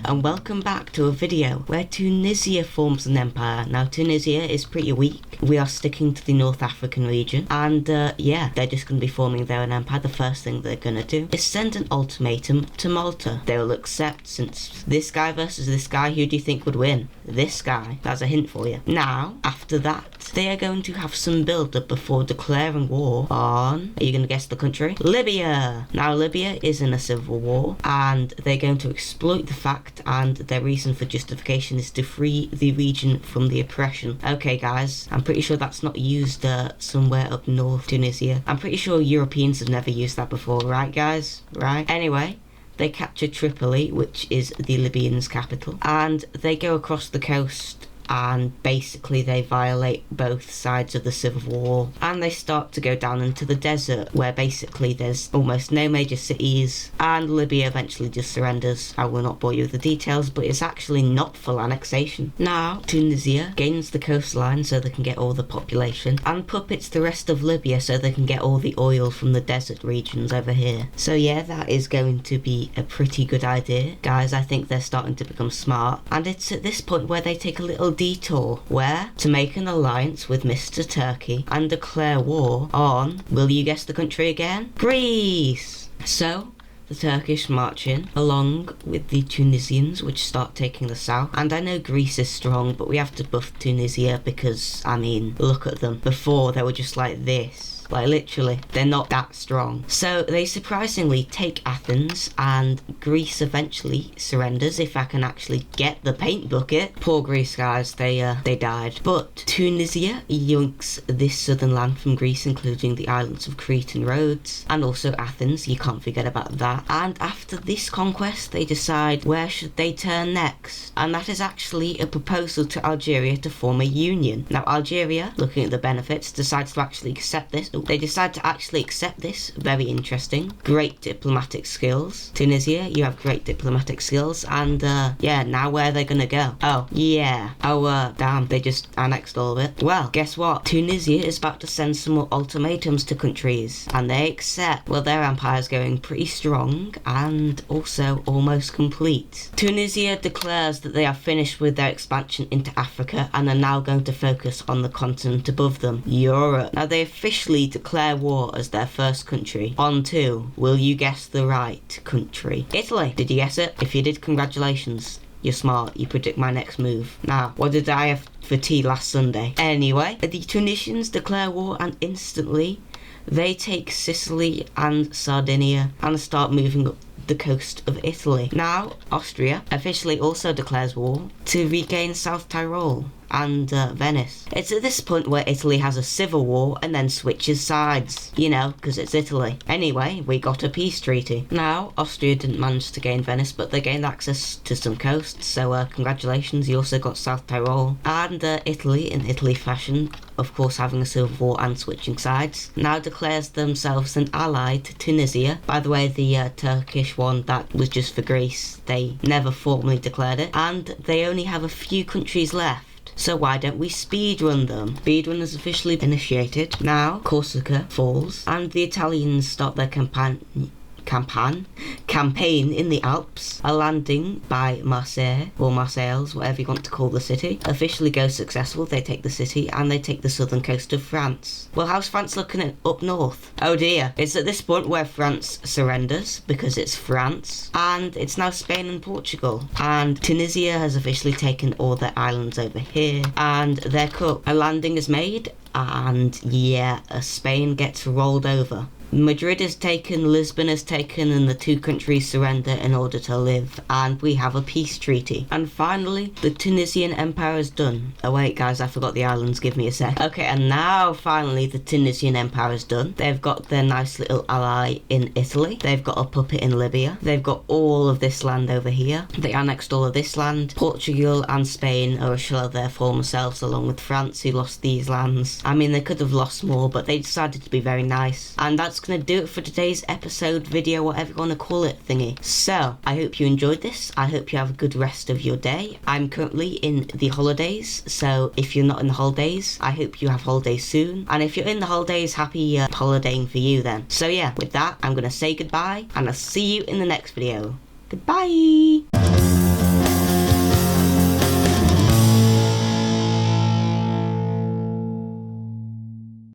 and welcome back to a video where Tunisia forms an empire. Now Tunisia is pretty weak. We are sticking to the North African region, and yeah, they're just going to be forming their own empire. The first thing they're going to do is send an ultimatum to Malta. They will accept, since this guy versus this guy, who do you think would win? This guy. That's a hint for you. Now, after that, they are going to have some build-up before declaring war on, are you going to guess the country? Libya! Now Libya is in a civil war, and they're going to exploit the fact, and their reason for justification is to free the region from the oppression. Okay guys, I'm pretty sure that's not used somewhere up north Tunisia. I'm pretty sure Europeans have never used that before, right guys? Right? Anyway, they capture Tripoli, which is the Libyans' capital, and they go across the coast, and basically they violate both sides of the civil war, and they start to go down into the desert where basically there's almost no major cities, and Libya eventually just surrenders. I will not bore you with the details, but it's actually not full annexation. Now Tunisia gains the coastline so they can get all the population, and puppets the rest of Libya so they can get all the oil from the desert regions over here. So yeah, that is going to be a pretty good idea. Guys, I think they're starting to become smart, and it's at this point where they take a little detour, where to make an alliance with Mr. Turkey and declare war on, will you guess the country again? Greece! So the Turkish march in along with the Tunisians, which start taking the south. And I know Greece is strong, but we have to buff Tunisia because, I mean, look at them. Before they were just like this. Like literally, they're not that strong. So they surprisingly take Athens, and Greece eventually surrenders, if I can actually get the paint bucket. Poor Greece guys, they died. But Tunisia yoinks this southern land from Greece, including the islands of Crete and Rhodes, and also Athens, you can't forget about that. And after this conquest, they decide where should they turn next, and that is actually a proposal to Algeria to form a union. Now Algeria, looking at the benefits, decides to actually accept this. They decide to actually accept this. Very interesting. Great diplomatic skills. Tunisia, you have great diplomatic skills. And yeah, now where are they gonna go? Oh, yeah. Oh, damn, they just annexed all of it. Well, guess what? Tunisia is about to send some more ultimatums to countries, and they accept. Well, their empire's going pretty strong and also almost complete. Tunisia declares that they are finished with their expansion into Africa and are now going to focus on the continent above them, Europe. Now they officially declare war as their first country. On to, will you guess the right country? Italy. Did you guess it? If you did, congratulations. You're smart, you predict my next move. Now, what did I have for tea last Sunday? Anyway, the Tunisians declare war, and instantly they take Sicily and Sardinia and start moving up the coast of Italy. Now, Austria officially also declares war to regain South Tyrol and Venice. It's at this point where Italy has a civil war and then switches sides, you know, because it's Italy. Anyway, we got a peace treaty. Now, Austria didn't manage to gain Venice, but they gained access to some coasts, so congratulations, you also got South Tyrol. And Italy, in Italy fashion, of course having a civil war and switching sides, now declares themselves an ally to Tunisia. By the way, the Turkish one, that was just for Greece. They never formally declared it, and they only have a few countries left. So why don't we speedrun them? Speedrun is officially initiated. Now Corsica falls, and the Italians start their campaign in the Alps. A landing by Marseille, or Marseilles, whatever you want to call the city, officially goes successful. They take the city, and they take the southern coast of France. Well, how's France looking at up north? Oh dear, it's at this point where France surrenders, because it's France, and it's now Spain and Portugal. And Tunisia has officially taken all their islands over here, and they're cooked. A landing is made, and yeah, Spain gets rolled over. Madrid is taken, Lisbon is taken, and the two countries surrender in order to live, and we have a peace treaty. And finally, the Tunisian empire is done. Oh wait guys, I forgot the islands, give me a sec. Okay, and now finally the Tunisian empire is done. They've got their nice little ally in Italy. They've got a puppet in Libya. They've got all of this land over here. They annexed all of this land. Portugal and Spain are a shell of their former selves, along with France, who lost these lands. I mean, they could have lost more, but they decided to be very nice. And that's gonna do it for today's episode, video, whatever you want to call it thingy. So I hope you enjoyed this. I hope you have a good rest of your day. I'm currently in the holidays, so if you're not in the holidays, I hope you have holidays soon, and if you're in the holidays, happy holidaying for you then. So yeah, with that, I'm gonna say goodbye, and I'll see you in the next video. Goodbye.